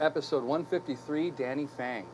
Episode 153, Danny Fang.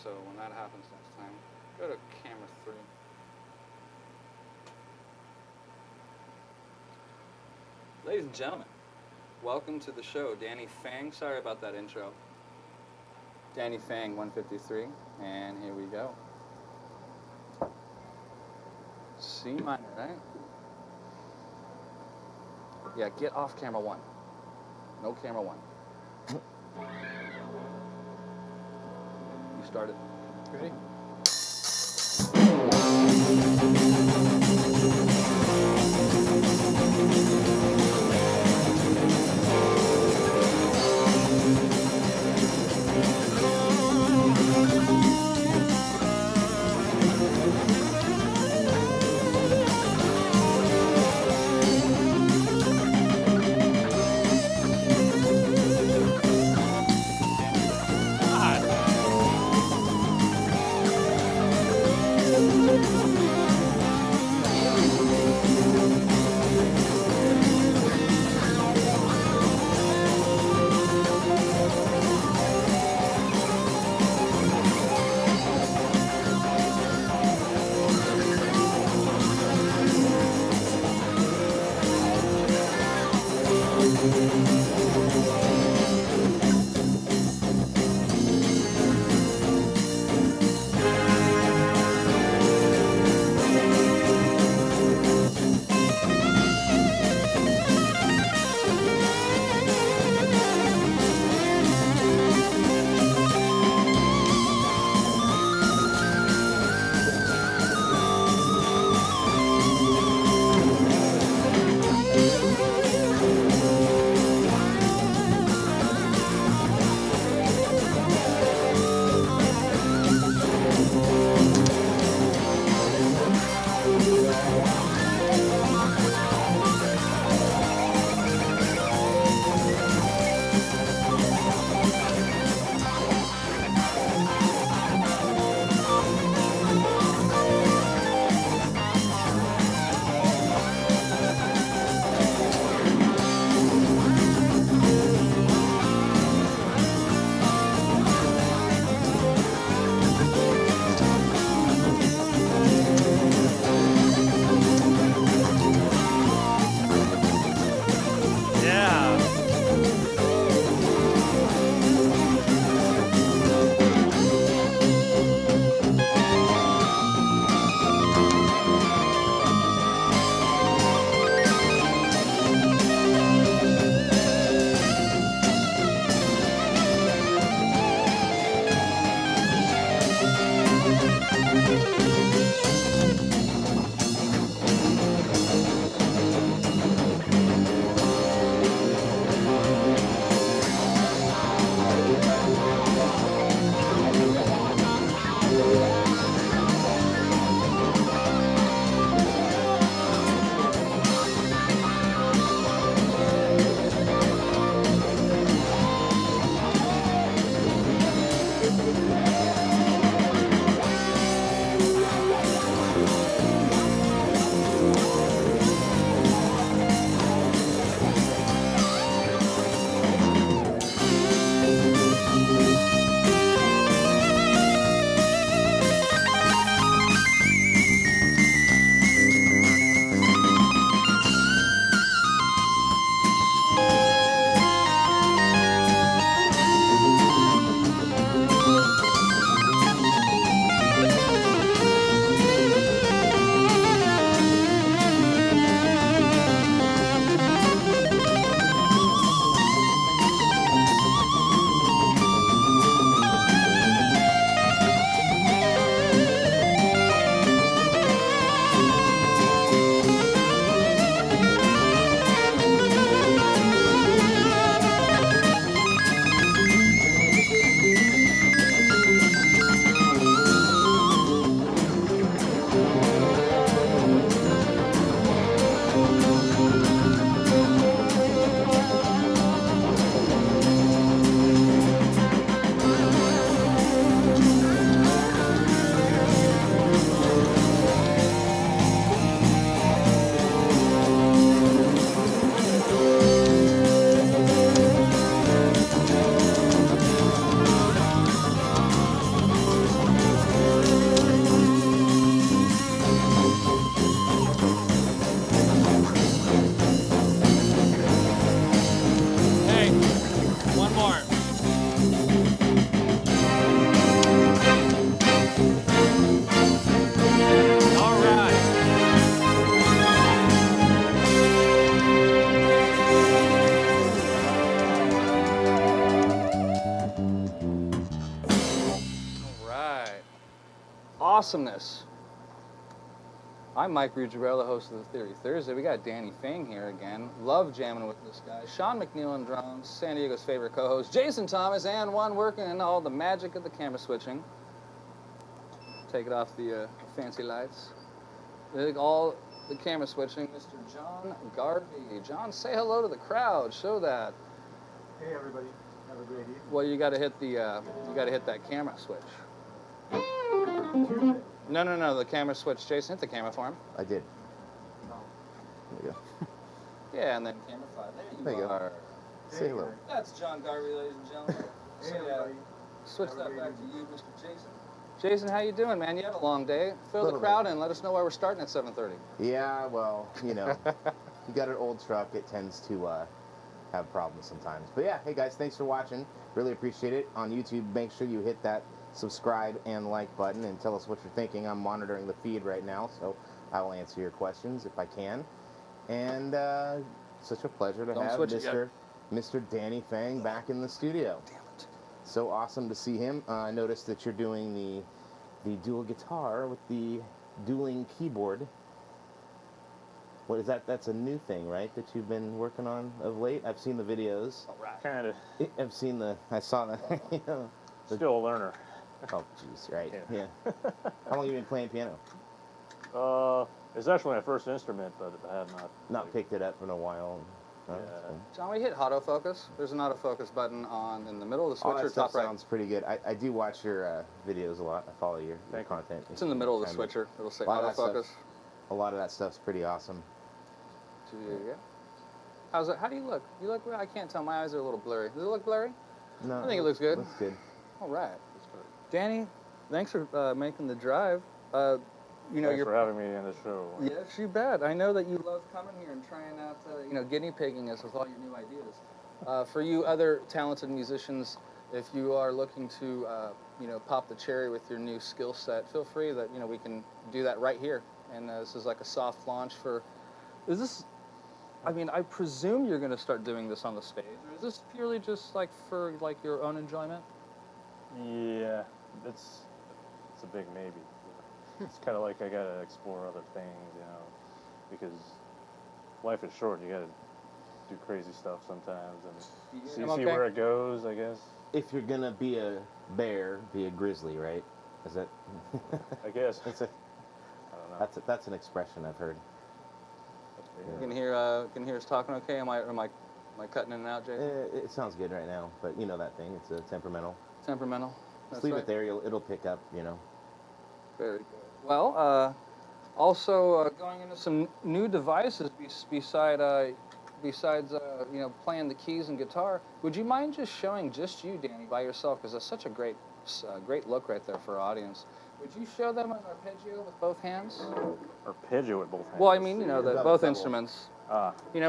So when that happens next time, go to camera 3. Ladies and gentlemen, welcome to the show. Danny Fang, sorry about that intro. Danny Fang 153, and here we go. C minor, right? Yeah, get off camera 1. No camera 1. You started. Ready? awesomeness. I'm MikeRuggirello, host of the Theory Thursday. We got Danny Fang here again. Love jamming with this guy. Sean McNeil on drums, San Diego's favorite co-host, Jason Thomas, and one working in all the magic of the camera switching. Take it off the fancy lights. All the camera switching, Mr. John Garvey. John, say hello to the crowd. Show that. Hey everybody, have a great evening. Well, you got to hit the hit that camera switch. No, the camera switch. Jason, hit the camera for him. I did. No. There you go. Yeah, and then camera 5. There you are. Say hello. That's John Garvey, ladies and gentlemen. Hey So, everybody. switch Have a that great back to evening. you, Mr. Jason. Jason, how you doing, man? You had a long day. Fill the Little crowd bit. in. Let us know why we're starting at 7:30. Yeah, well, you know, you got an old truck. It tends to have problems sometimes. But yeah, hey guys, thanks for watching. Really appreciate it. On YouTube, make sure you hit that subscribe and like button and tell us what you're thinking. I'm monitoring the feed right now, so I will answer your questions if I can. And such a pleasure to Don't have switch it yet. Mr. Danny Fang back in the studio. Damn it. So awesome to see him. I noticed that you're doing the dual guitar with the dueling keyboard. What is that? That's a new thing, right? That you've been working on of late. I've seen the videos. All right. Kind of. I saw that. You know. Still a learner. Oh, jeez, right. Yeah. Yeah. How long have you been playing piano? It's actually my first instrument, but I have not. Not picked it up in a while. Oh, that's Yeah. cool. John, we hit autofocus. There's an autofocus button on in the middle of the All switcher, that stuff top right. sounds pretty good. I do watch your videos a lot. I follow your Thank you. content. It's in the middle of the Kind switcher. It'll say A lot of that autofocus. A lot of that stuff's pretty awesome. Yeah. How's it? How do you look? You look. I can't tell. My eyes are a little blurry. Does it look blurry? No, I think it looks good. Looks good. All right. Danny, thanks for making the drive. You know, Thanks for having me in the show. Yes, you bet. I know that you love coming here and trying out, guinea pigging us with all your new ideas. For you other talented musicians, if you are looking to, pop the cherry with your new skill set, feel free that, we can do that right here. And this is like a soft launch for, I presume you're going to start doing this on the stage. Or is this purely just for your own enjoyment? Yeah, it's a big maybe. It's kind of like I gotta explore other things, because life is short. You gotta do crazy stuff sometimes and see where it goes, I guess. If you're gonna be a bear, be a grizzly, right? Is that? I guess. I don't know. That's an expression I've heard. You can hear us talking okay? Am I cutting in and out, Jason? It sounds good right now, but you know that thing. It's temperamental. Temperamental. Just leave it there. It'll pick up. Very good. Well, also going into some new devices besides playing the keys and guitar. Would you mind just showing just you, Danny, by yourself? Because that's such a great look right there for our audience. Would you show them an arpeggio with both hands? Arpeggio with both hands. Well, I mean, Double. both instruments. Ah. We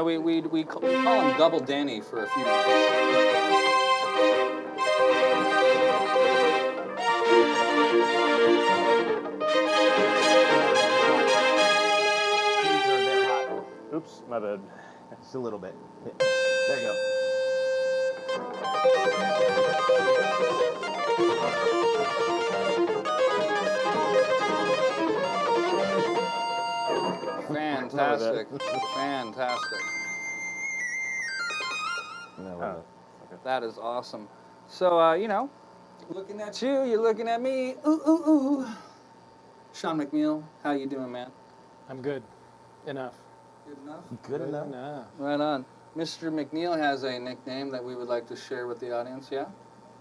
call him Double Danny for a few minutes. Oops, my bad. Just a little bit. There you Fantastic. Fantastic. go. Okay. That is awesome. So, looking at you, you're looking at me. Ooh, ooh, ooh. Sean McNeil, how you doing, man? I'm good. Enough. Good enough? Good enough. Enough. Right on. Mr. McNeil has a nickname that we would like to share with the audience, yeah?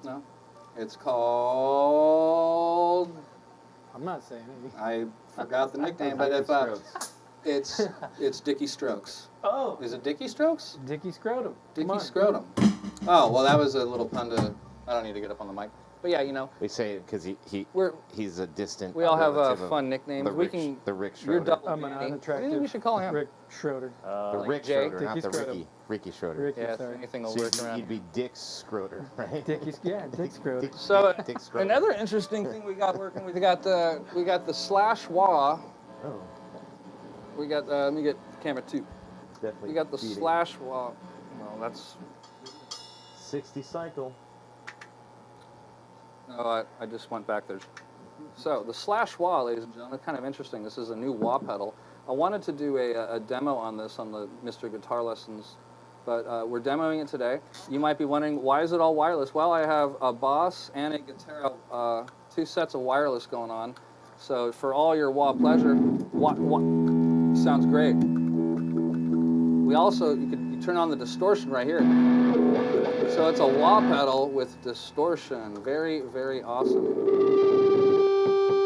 No? It's called... I'm not saying anything. I forgot the nickname, but if it's Dickie Strokes. Oh, Is it Dickie Strokes? Dickie Scrotum. Dickie Scrotum. Oh, well, that was a little pun to... I don't need to get up on the mic. But yeah, We say it because he's a distant. we all have relative of fun nicknames. The We Rick, can... the Rick You're Schroeder. double I'm an Danny. unattractive Maybe we should call him. Rick Schroeder. The like Rick Jake. Schroeder, not Dickie the Scrotum. Ricky Schroeder. Ricky, Yeah, sorry. anything will So work around. you'd be Dick Schroeder, right? Dick Scrotum. So Dick Schroeder. another interesting thing we got working, we got the slash wah. Oh, We got let me get camera 2. definitely. We got the beating. slash wah. Well, that's 60 cycle. no, I just went back there. So the slash wah, ladies and gentlemen, kind of interesting. This is a new wah pedal. I wanted to do a demo on this on the Mr. Guitar Lessons, but we're demoing it today. You might be wondering, why is it all wireless? Well, I have a Boss and a Guitar, 2 sets of wireless going on. So for all your wah pleasure, wah, sounds great. We also, you turn on the distortion right here. So it's a wah pedal with distortion. Very, very awesome.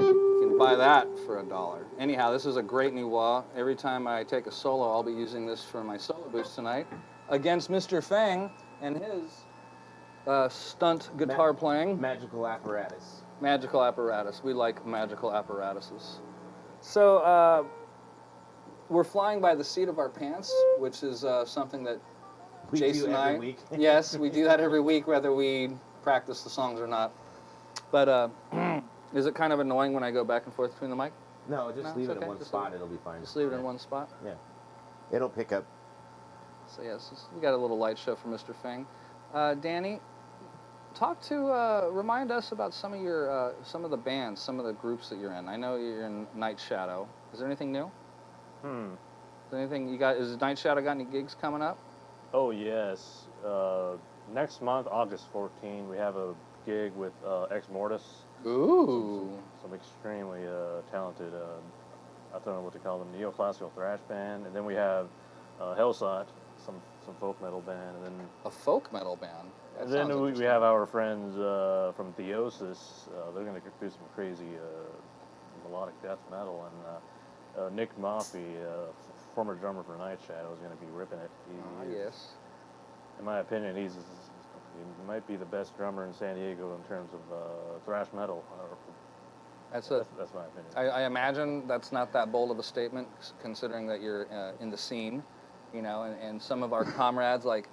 You can buy that for $1. Anyhow, this is a great new wah. Every time I take a solo, I'll be using this for my solo boost tonight against Mr. Fang and his stunt guitar playing. Magical apparatus. Magical apparatus. We like magical apparatuses. So we're flying by the seat of our pants, which is something that We Jason do and every week. Yes, we do that every week, whether we practice the songs or not. But is it kind of annoying when I go back and forth between the mic? No, just No, leave it's it in okay. one Just spot. leave It'll be fine. Just leave it in one spot. Yeah. It'll pick up. So yes, we got a little light show for Mr. Fang. Danny, remind us about some of your, some of the bands, some of the groups that you're in. I know you're in Night Shadow. Is there anything new? Is there anything you got? Is Night Shadow got any gigs coming up? Oh yes. Next month, August 14, we have a gig with Ex Mortis. Ooh. Some extremely talented, I don't know what to call them, neoclassical thrash band. And then we have Hellsot, some folk metal band. And then A folk metal band. That and then sounds we interesting. have our friends from Theosis. They're going to do some crazy melodic death metal. And Nick Maffey, former drummer for Night Shadow, is going to be ripping it. Yes. In my opinion, he might be the best drummer in San Diego in terms of thrash metal. That's That's my opinion. I imagine that's not that bold of a statement, considering that you're in the scene, you know, and some of our comrades like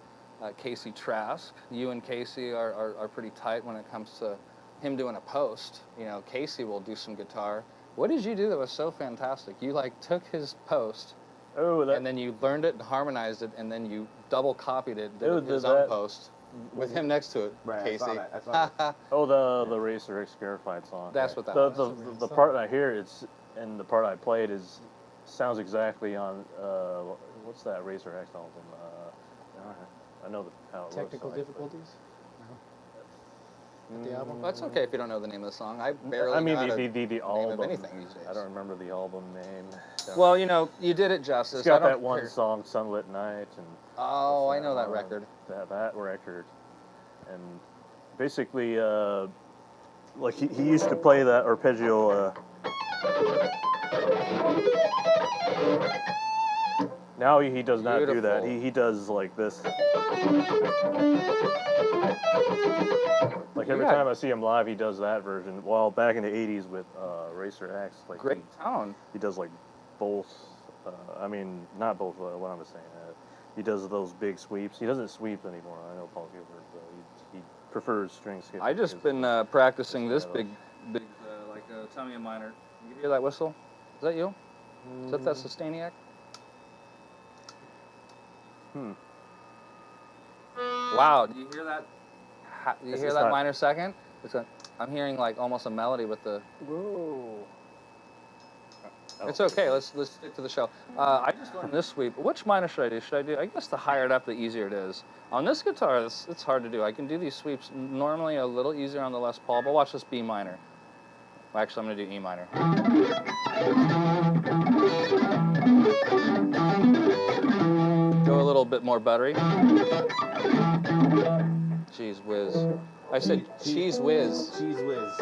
Casey Trask. You and Casey are pretty tight when it comes to him doing a post. You know, Casey will do some guitar. What did you do that was so fantastic? You like took his post, and then you learned it and harmonized it, and then you double copied it, did his own post with him next to it, Right, Casey. I saw that. Oh, the Racer X Scarified song. That's what that was. The part I hear and the part I played sounds exactly on what's that Racer X album? I know how it Technical looks like, difficulties? but- The album? Well, it's okay if you don't know the name of the song. I barely I mean know how the to name album. of anything these days. I don't remember the album name. Well, you know, you did it justice. It's got I don't that one care. song, Sunlit Night, and Oh, I what's know that one? record. That record, and basically, like he used to play that arpeggio. Now he does not do that. Beautiful. He does like this. Like every Yeah. time I see him live, he does that version. While back in the '80s with Racer X, like Great tone. he does like both. I mean, not both. What I'm saying. He does those big sweeps. He doesn't sweep anymore. I know Paul Gilbert. He prefers string skipping. I just been practicing this big, tell me a minor. You hear that whistle? Is that you? Is that Sustainiac? Wow, do you hear that? Do you hear It's that not- minor second? I'm hearing like almost a melody with the. Whoa. It's okay. Let's stick to the show. I just learned this sweep. Which minor should I do? Should I do? I guess the higher it up, the easier it is. On this guitar, it's hard to do. I can do these sweeps normally a little easier on the Les Paul, but watch this B minor. Well, actually, I'm gonna do E minor. Go a little bit more buttery. Jeez whiz. I said cheese whiz. Cheese whiz.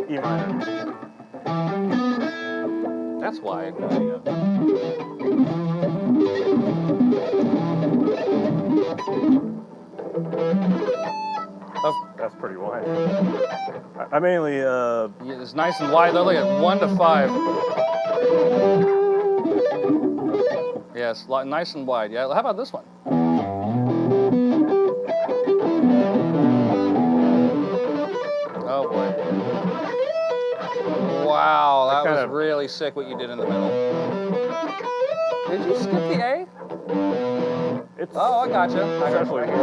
E minor. That's why. That's pretty wide. I mainly Yeah, it's nice and wide though. Look at 1 to 5. Yes, nice and wide. Yeah. How about this one? Oh boy. Wow, that was really sick what you did in the middle. Did you skip the A? it's Oh, I gotcha. I got actually it right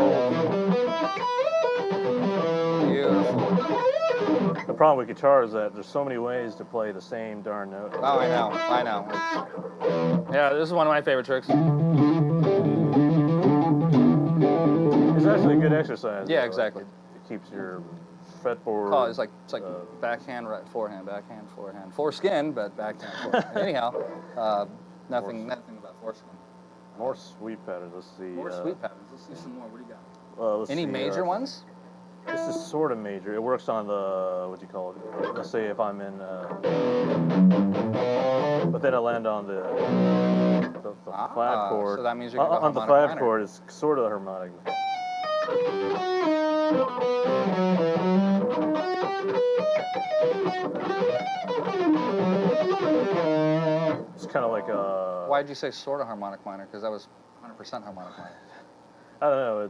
here. Beautiful. The problem with guitar is that there's so many ways to play the same darn note. Oh, I know. I know. Yeah, this is one of my favorite tricks. It's actually a good exercise. Yeah, though. exactly. It keeps your fretboard. Oh, it's like backhand, right, forehand, backhand, forehand. Foreskin, but backhand, forehand. Anyhow, nothing about foreskin. More sweep patterns. Let's see. More sweep patterns. Let's see some more. What do you got? Let's Any see, major ones? This is sort of major. It works on the, what do you call it? Let's say if I'm in, but then I land on the flat chord. So that means you're on the flat chord, it's sort of harmonic. It's kind of like a. Why'd you say sort of harmonic minor? Because that was 100% harmonic minor. I don't know.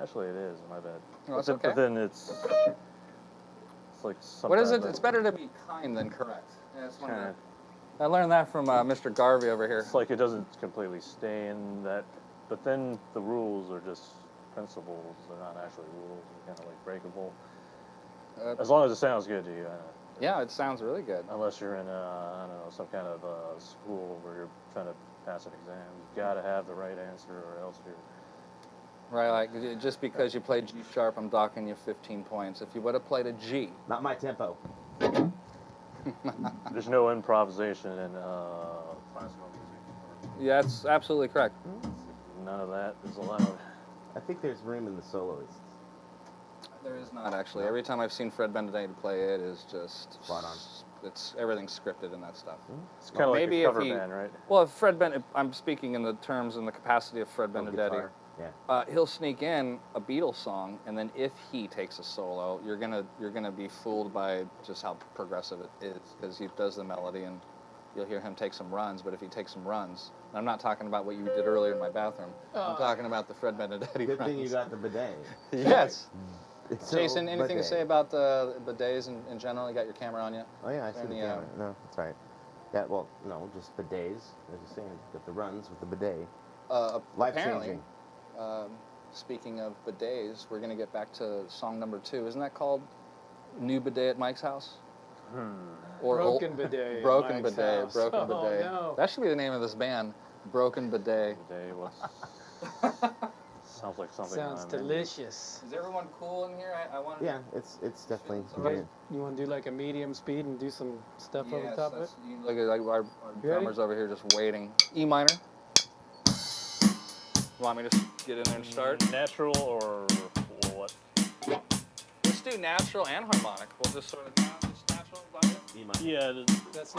Actually, it is. My bad. No, it's okay. But then it's like something. What is it? It's better to be kind than correct. Yeah, it's one of the, I learned that from Mr. Garvey over here. It's like it doesn't completely stay in that, but then the rules are just principles. They're not actually rules. They're kind of like breakable. As long as it sounds good to you. Yeah, it sounds really good. Unless you're in I don't know, some kind of school where you're trying to pass an exam, you've got to have the right answer, or else you're. Right, like just because you played G sharp, I'm docking you 15 points. If you would have played a G. Not my tempo. There's no improvisation in classical music. Yeah, that's absolutely correct. None of that is allowed. I think there's room in the soloists. There is not actually. Every time I've seen Fred Benedetti play, it is just spot on. It's everything's scripted in that stuff. It's kind of like maybe a cover if he, band, right? Well, if Fred I'm speaking in the terms and the capacity of Fred Benedetti. Guitar. Yeah. He'll sneak in a Beatles song, and then if he takes a solo, you're gonna be fooled by just how progressive it is, because he does the melody, and you'll hear him take some runs. But if he takes some runs, and I'm not talking about what you did earlier in my bathroom. I'm talking about the Fred Benedetti Good runs. thing you got the bidet. Yes. So, Jason, anything to bidet. say about the bidets in general? You got your camera on you? Oh yeah, I see the Any, camera. No, that's right. Yeah, well, no, just bidets. As you're saying, got the runs with the bidet. Life Apparently, changing. speaking of bidets, we're going to get back to song number 2. Isn't that called New Bidet at Mike's House? Or Broken Bidet. at Broken Mike's Bidet. house. Broken Oh, Bidet. no. That should be the name of this band. Broken Bidet. Today was. Sounds like something. Sounds on a menu. delicious. Is everyone cool in here? I want. Yeah, it's definitely. All right. You want to do like a medium speed and do some stuff over Yes, top of it? you look at like our You ready? drummers over here just waiting. E minor. You want me to get in there and start? Natural or what? Let's do natural and harmonic. We'll just sort of just natural and harmonic. Yeah. That's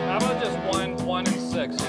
How about just 1 and 6?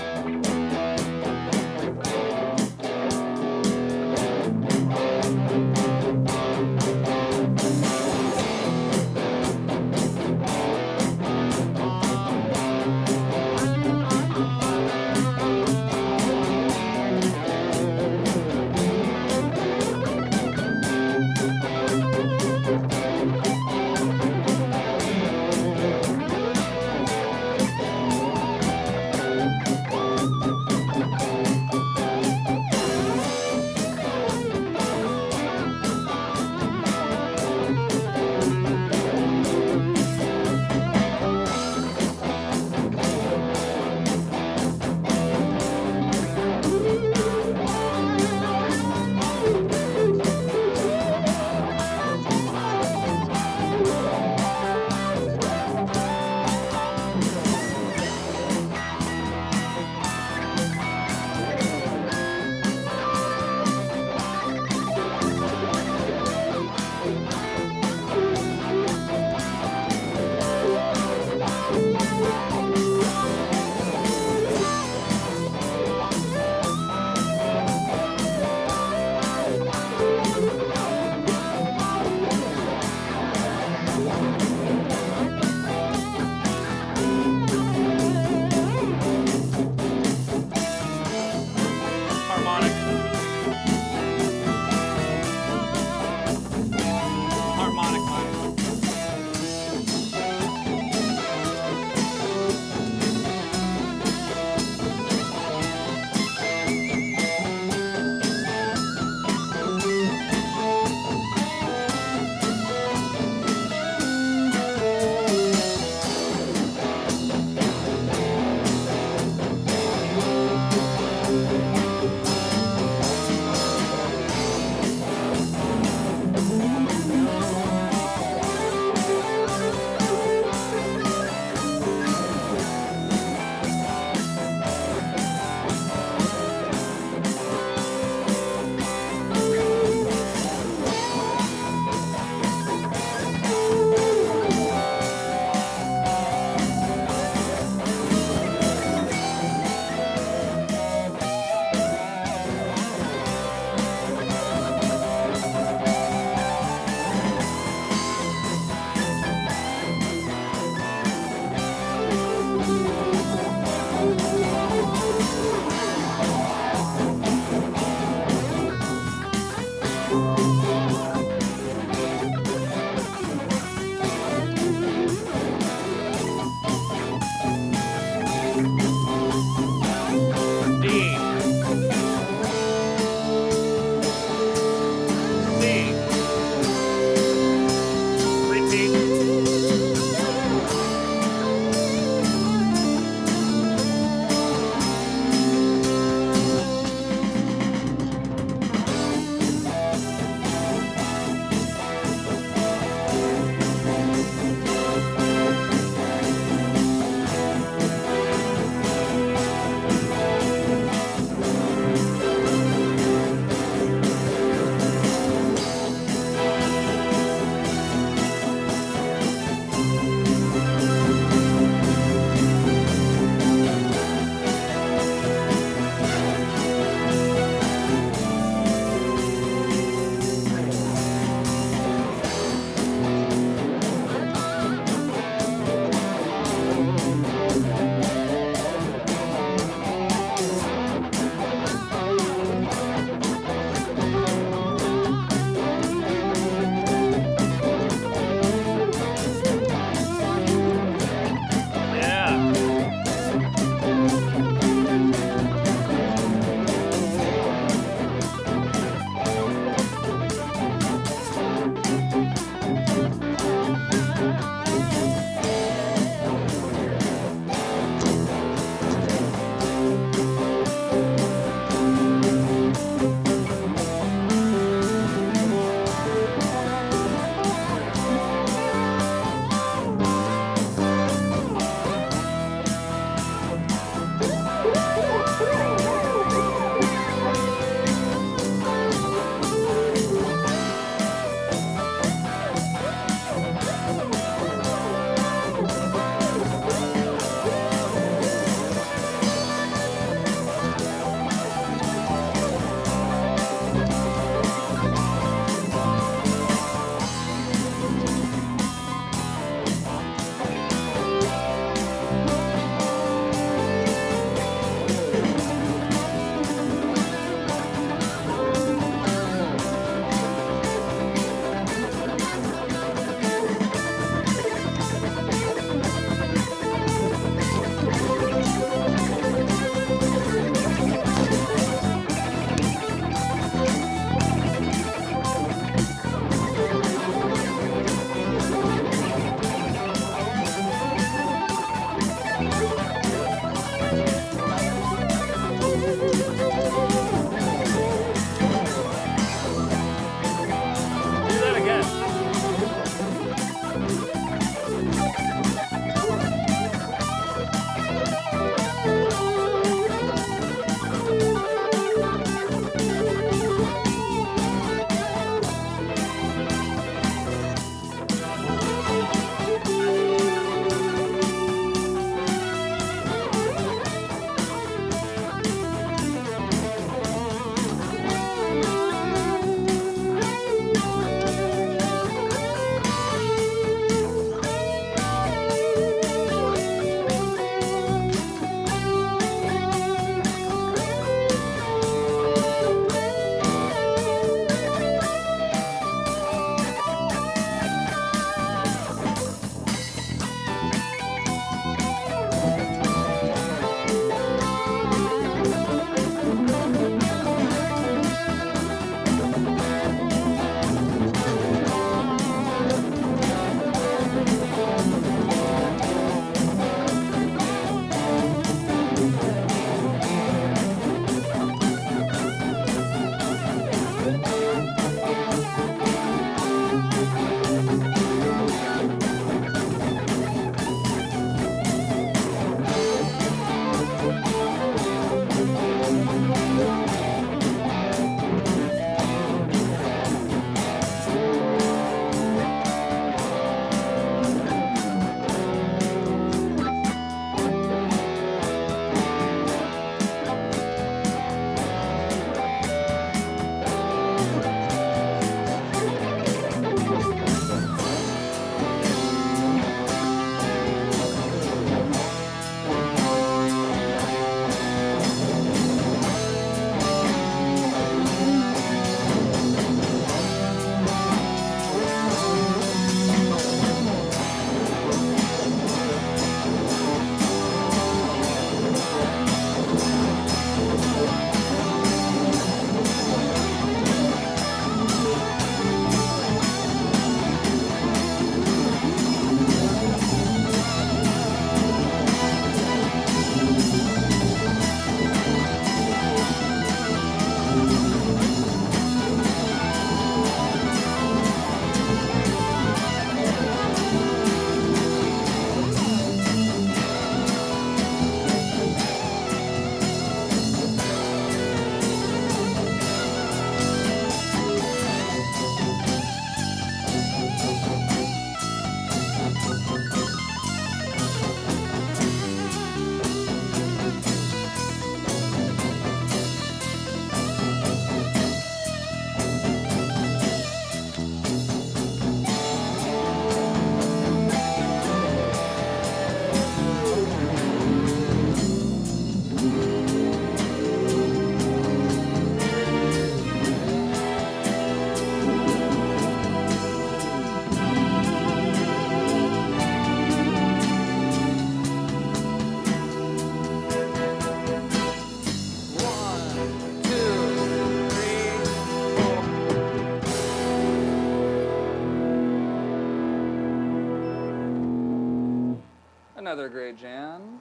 another great jam.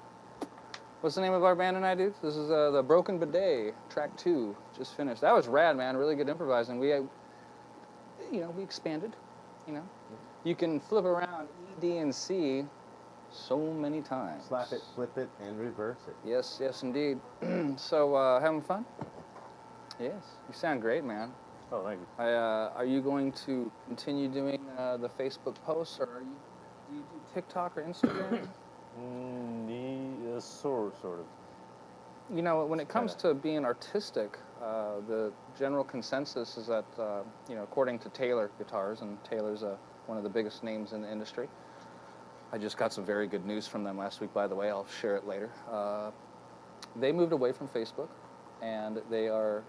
What's the name of our band tonight, dudes? This is the Broken Bidet, track 2, just finished. That was rad, man. Really good improvising. We, we expanded. You can flip around E, D, and C so many times. Slap it, flip it, and reverse it. Yes, yes, indeed. So, having fun? Yes. You sound great, man. Oh, thank you. Are you going to continue doing the Facebook posts, or do you do TikTok or Instagram? Sort of. When it comes to being artistic, the general consensus is that, according to Taylor Guitars, and Taylor's one of the biggest names in the industry. I just got some very good news from them last week, by the way. I'll share it later. They moved away from Facebook, and they are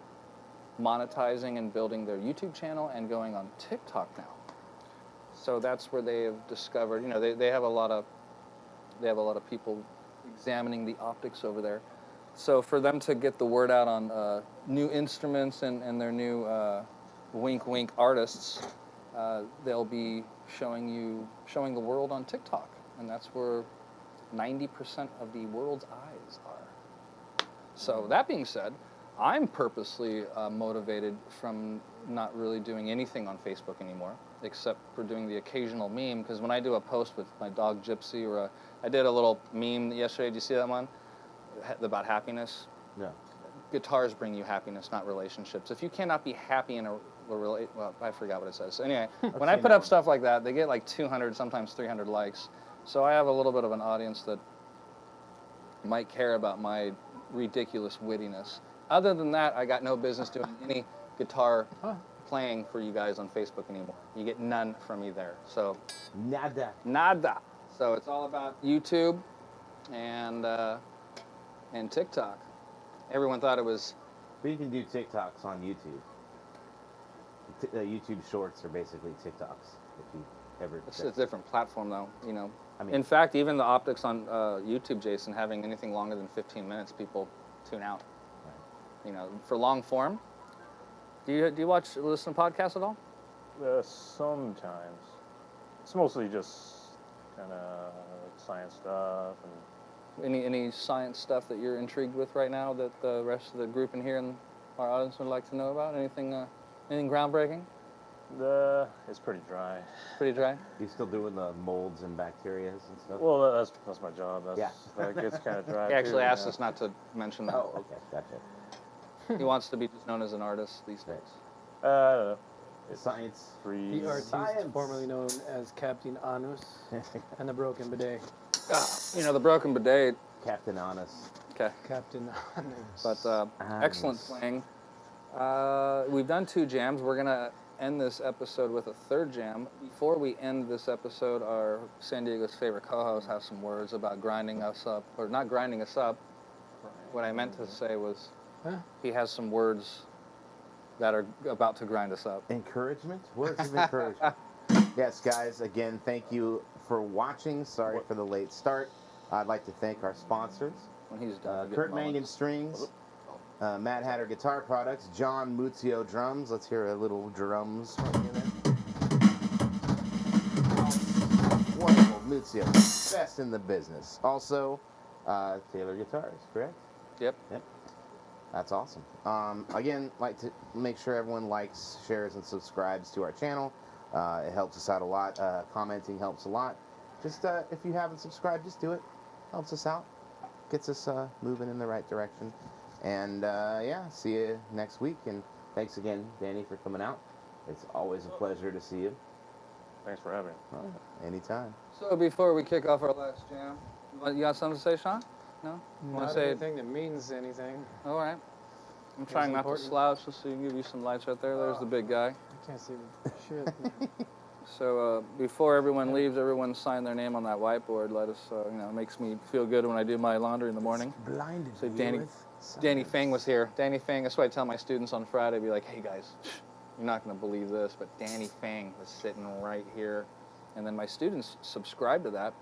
monetizing and building their YouTube channel and going on TikTok now. So that's where they have discovered, they have a lot of people examining the optics over there. So for them to get the word out on new instruments and their new wink wink artists, they'll be showing the world on TikTok, and that's where 90% of the world's eyes are. So that being said, I'm purposely motivated from not really doing anything on Facebook anymore, except for doing the occasional meme, because when I do a post with my dog Gypsy, or I did a little meme yesterday, did you see that one? About happiness? No. Guitars bring you happiness, not relationships. If you cannot be happy in well, I forgot what it says. So anyway, when I put up stuff like that, they get like 200, sometimes 300 likes. So I have a little bit of an audience that might care about my ridiculous wittiness. Other than that, I got no business doing any guitar playing for you guys on Facebook anymore. You get none from me there. So nada. So it's all about YouTube and TikTok. Everyone thought it was. But you can do TikToks on YouTube. YouTube Shorts are basically TikToks. If you ever. It's a different platform, though. I mean, in fact, even the optics on YouTube, Jason, having anything longer than 15 minutes, people tune out. Right. For long form. Do you listen to podcasts at all? Sometimes. It's mostly just kind of science stuff and. Any science stuff that you're intrigued with right now that the rest of the group in here and our audience would like to know about? Anything groundbreaking? It's pretty dry. Pretty dry? You still doing the molds and bacteria and stuff? Well, that's my job. That gets kind of dry. He actually asked us not to mention that. Oh, okay, gotcha. He wants to be just known as an artist these days. I don't know. It's science. Free. The artist formerly known as Captain Anus and the Broken Bidet. The Broken Bidet. Captain Honest. Okay. Captain Anus. But excellent playing. We've done 2 jams. We're going to end this episode with a 3rd jam. Before we end this episode, our San Diego's favorite co-host has some words about grinding us up, or not grinding us up. What I meant to say was he has some words that are about to grind us up. Encouragement? Words of encouragement. Yes, guys, again, thank you for watching. Sorry for the late start. I'd like to thank our sponsors. When he's done. Kurt Mangan Strings, Mad Hatter Guitar Products, John Muzio Drums. Let's hear a little drums from you there. Wonderful, Muzio. Best in the business. Also, Taylor Guitars, correct? Yep. That's awesome. Again, like to make sure everyone likes, shares, and subscribes to our channel. It helps us out a lot. Commenting helps a lot. Just if you haven't subscribed, just do it. Helps us out. Gets us moving in the right direction. And see you next week. And thanks again, Danny, for coming out. It's always a pleasure to see you. Thanks for having me. Oh, anytime. So before we kick off our last jam, you got something to say, Sean? No? Not anything that means anything. All right. I'm trying not to slouch just so you can give you some lights right there. There's the big guy. I can't see shit. So before everyone leaves, everyone sign their name on that whiteboard. Let us, it makes me feel good when I do my laundry in the morning. Blinded. So Danny Fang was here. Danny Fang, that's what I tell my students on Friday. Be like, hey guys, you're not going to believe this, but Danny Fang was sitting right here. And then my students subscribe to that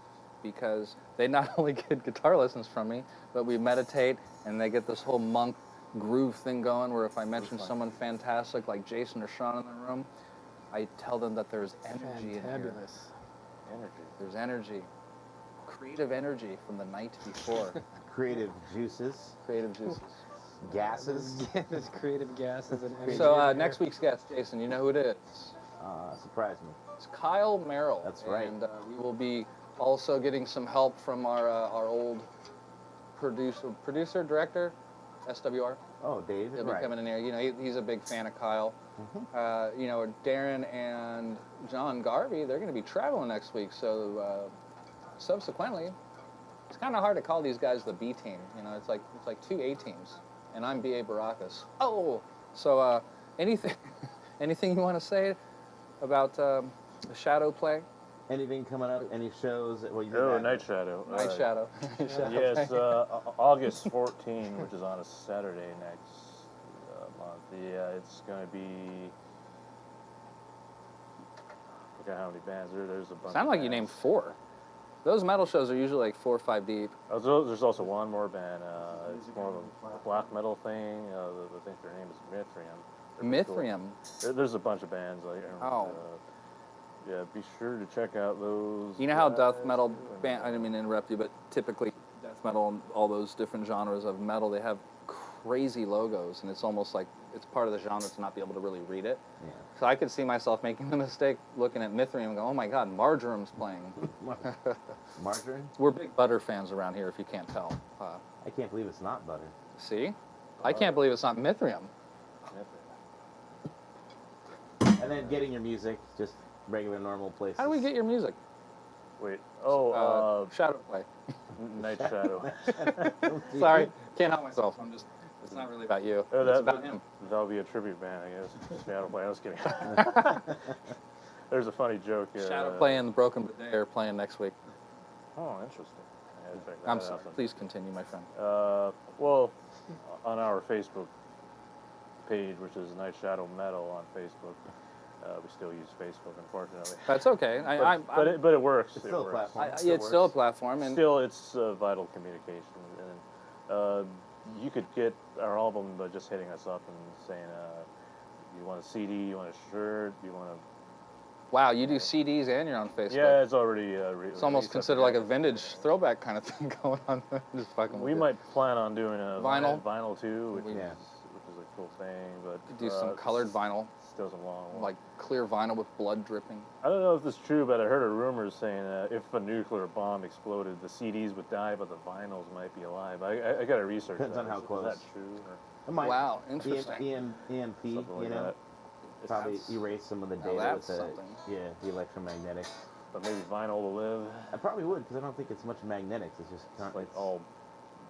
because they not only get guitar lessons from me, but we meditate and they get this whole monk groove thing going where if I mention someone fantastic like Jason or Sean in the room, I tell them that there's energy in here. Fabulous. Energy. There's energy. creative energy from the night before. Creative juices, Creative juices. gases. There's creative gases and energy. So in here. next week's guest, Jason, you know who it is? Surprise me. It's Kyle Merrill. That's right. And we will be also getting some help from our old producer, director, SWR. Oh, Dave. He'll be Right. coming in here. You know, he's a big fan of Kyle. Mhm. You know, Darren and John Garvey, they're going to be traveling next week. So subsequently, it's kind of hard to call these guys the B team. You know, it's like two A teams, and I'm B.A. Baracus. Oh, so anything you want to say about the Shadow play? Anything coming up? Any shows? Well, you did Oh, that. Night Shadow. Night Shadow. Yes, August 14, which is on a Saturday next month. Yeah, it's going to be. I forgot how many bands. There's a bunch. Sound of like you bands. named 4. Those metal shows are usually like 4 or 5 deep. There's also one more band. It's more of a black metal thing. I think their name is Mithrium. They're pretty cool. Mithrium. There's a bunch of bands. Like, Oh. Yeah, be sure to check out those. You know how death guys, metal too. band, I didn't mean to interrupt you, but typically death metal and all those different genres of metal, they have crazy logos, and it's almost like it's part of the genre to not be able to really read it. Yeah. So I could see myself making the mistake looking at Mithrium and go, oh my God, Marjorum's playing. Margarine? We're big Butter fans around here, if you can't tell. I can't believe it's not butter. See? I can't believe it's not Mithrium. Mithrium. And then getting your music, just regular, normal places. How do we get your music? Wait. Shadow play. Night Shadow. Sorry, can't help myself. It's not really about you. It's about him. That'll be a tribute band, I guess. Shadow Play. I was kidding. There's a funny joke here. Shadow play and the Broken Bidet are playing next week. Oh, interesting. I gotta check that I'm out sorry. then. Please continue, my friend. Well, on our Facebook page, which is Night Shadow Metal on Facebook, we still use Facebook, unfortunately. That's okay. But it works. It's It still a works. platform. It's still a platform, and Still, it's vital communication. And you could get our album by just hitting us up and saying, you want a CD, you want a shirt, you want a... wow, you do CDs and you're on Facebook. Yeah, it's already... It's almost considered like a vintage throwback kind of thing going on. Just fucking We with might plan on doing a Vinyl? too, which Yeah. is a cool thing, but... You do some colored vinyl, Still some long like clear vinyl with blood dripping. I don't know if this is true, but I heard a rumor saying if a nuclear bomb exploded, the CDs would die, but the vinyls might be alive. I got to research Depends that. on how close. Is that true? Or It might. Wow, interesting. EMP, something you like know, that. probably That's- erase some of the now data with that's the, something. the electromagnetics. But maybe vinyl will live. I probably would, because I don't think it's much magnetics. It's just It's like all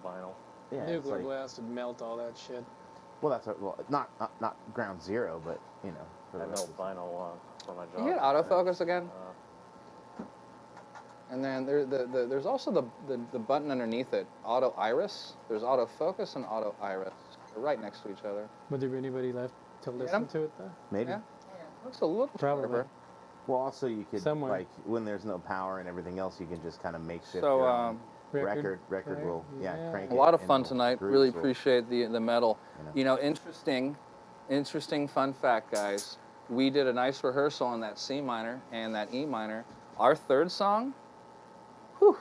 vinyl. yeah, it's Nuclear like, blast would melt all that shit. well, that's not ground zero, but you know. For I the rest melt of vinyl for my job. You get autofocus again? Uh, And then there's also the button underneath it, auto iris. There's autofocus and auto iris. They're right next to each other. Would there be anybody left to listen to it though? maybe. Yeah. Looks a little Probably. sharper. Well, also you could Somewhere. like when there's no power and everything else, you can just kind of makeshift So, your own Record record player? will Yeah. crank A it lot of and fun it'll- tonight. grooves Really will- appreciate the metal. You You know, interesting fun fact, guys. We did a nice rehearsal on that C minor and that E minor. Our third song, whew,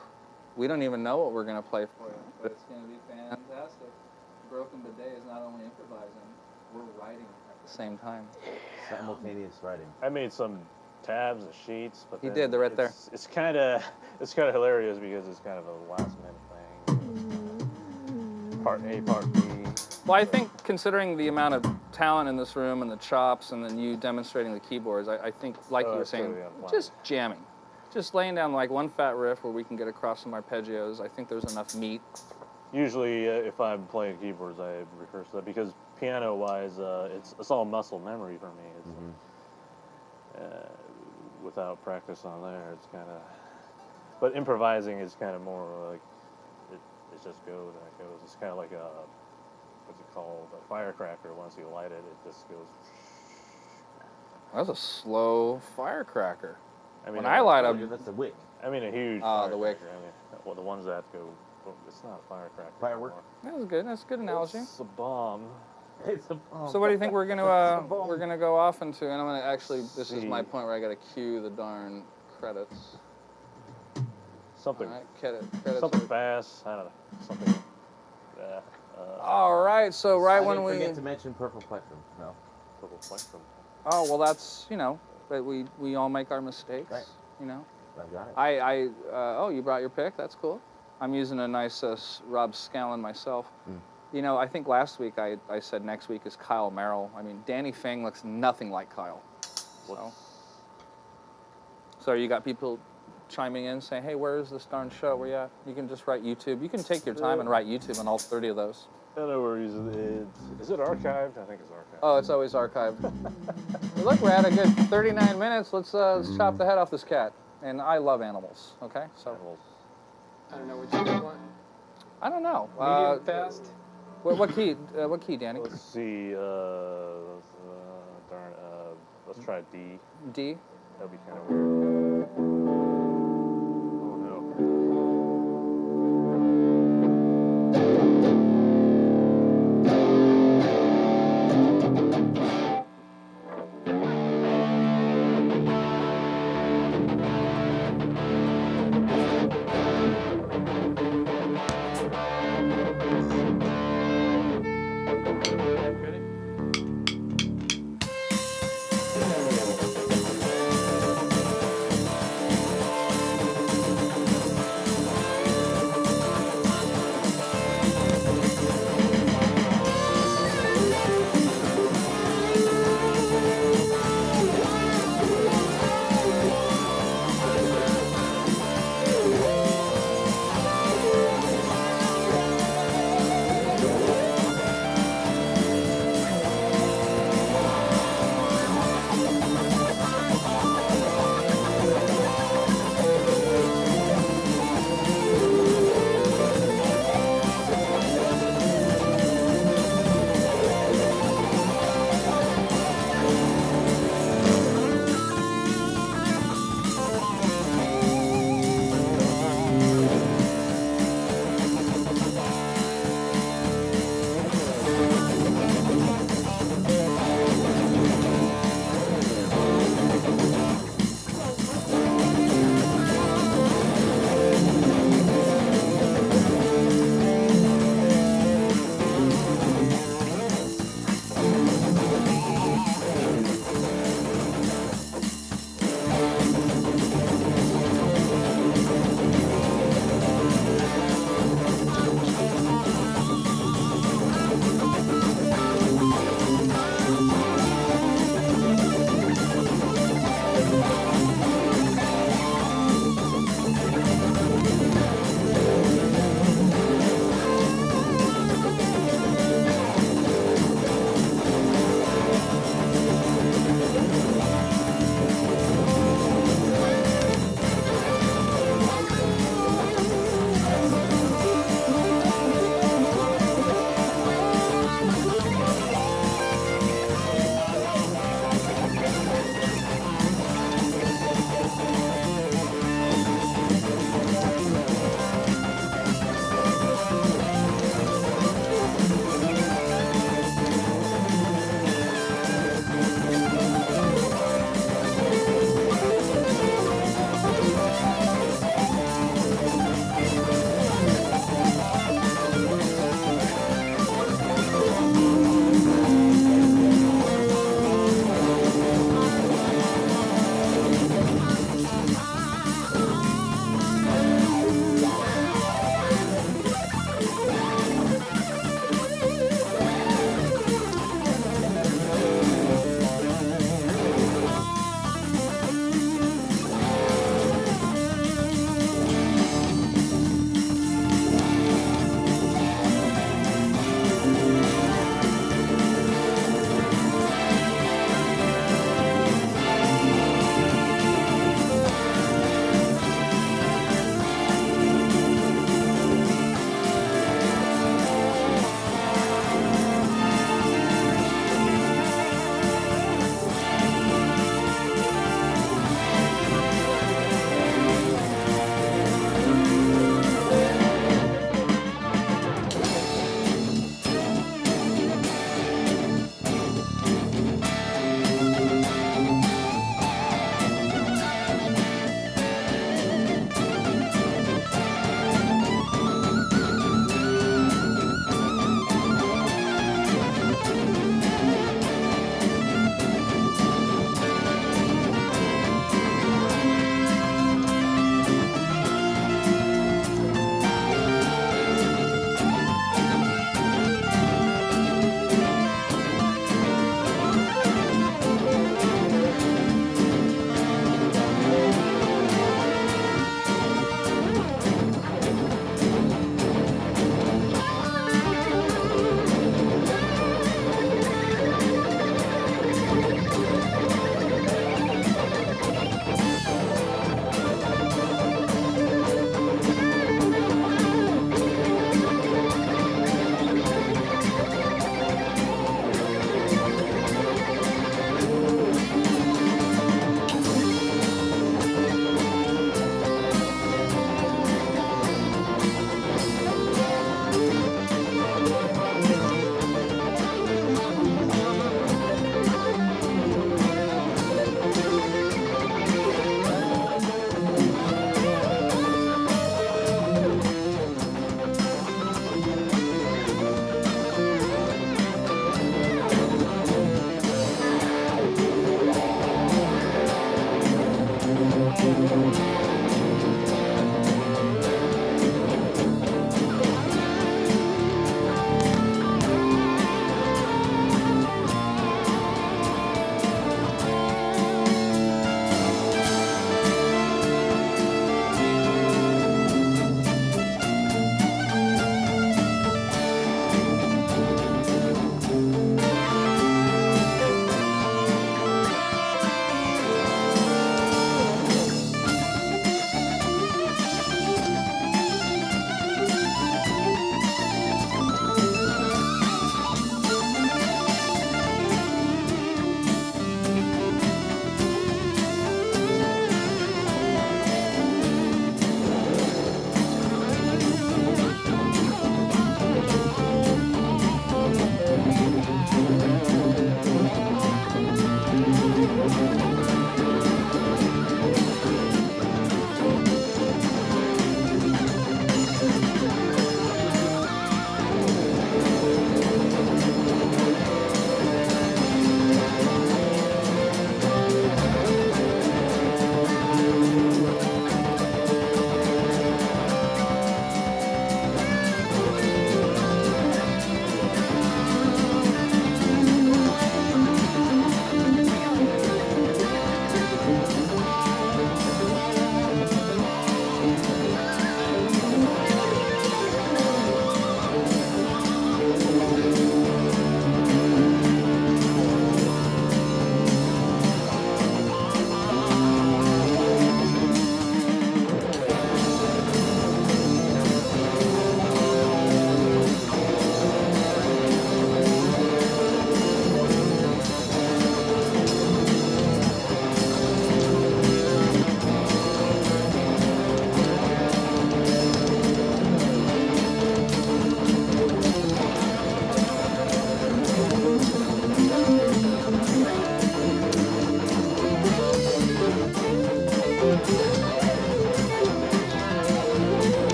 we don't even know what we're gonna play for you, but it's gonna be fantastic. Broken Bidet is not only improvising, we're writing at the same time. simultaneous writing. I made some tabs and sheets, but He then did, they're right there. It's kind of hilarious because it's kind of a last minute thing. Part A, part B. Well, I think considering the amount of talent in this room and the chops and then you demonstrating the keyboards, I think, like Oh, you were that's saying, totally unplanned. just jamming. Just laying down like one fat riff where we can get across some arpeggios. I think there's enough meat. Usually, if I'm playing keyboards, I rehearse that because piano-wise, it's all muscle memory for me. It's, without practice on there, it's kind of. But improvising is kind of more like it just goes and it goes. It's kind of like a what's it called, a firecracker. Once you light it, it just goes. That's a slow firecracker. I mean, When I light up, That's the wick. I mean a huge. Ah, the wick. firecracker. I mean, well, the ones that go. Well, it's not a firecracker. Firework? anymore. that was good. That's a good analogy. It's a bomb. It's a bomb. So what do you think we're gonna go off into? And I'm gonna actually. This is my See. point where I gotta cue the darn credits. something. All right, cut it Something to- fast. I don't know. Something. All right, so right I when didn't we. forget to mention purple plectrum. No. Purple spectrum. Oh well, that's but we all make our mistakes. Right. You know. I got it. Oh, you brought your pick. That's cool. I'm using a nice Rob Scallon myself. Mm. I think last week I said next week is Kyle Merrill. I mean, Danny Fang looks nothing like Kyle. So you got people chiming in saying, hey, where is this darn show? Where you at? You can just write YouTube. You can take your time and write YouTube on all 30 of those. I don't know where he's. Is it archived? I think it's archived. Oh, it's always archived. Look, we're at a good 39 minutes. Let's chop the head off this cat. And I love animals, okay? So I don't know what you want. I don't know. Medium, fast. What key, Danny? Let's see. Let's try D. D? That'd be kind of weird.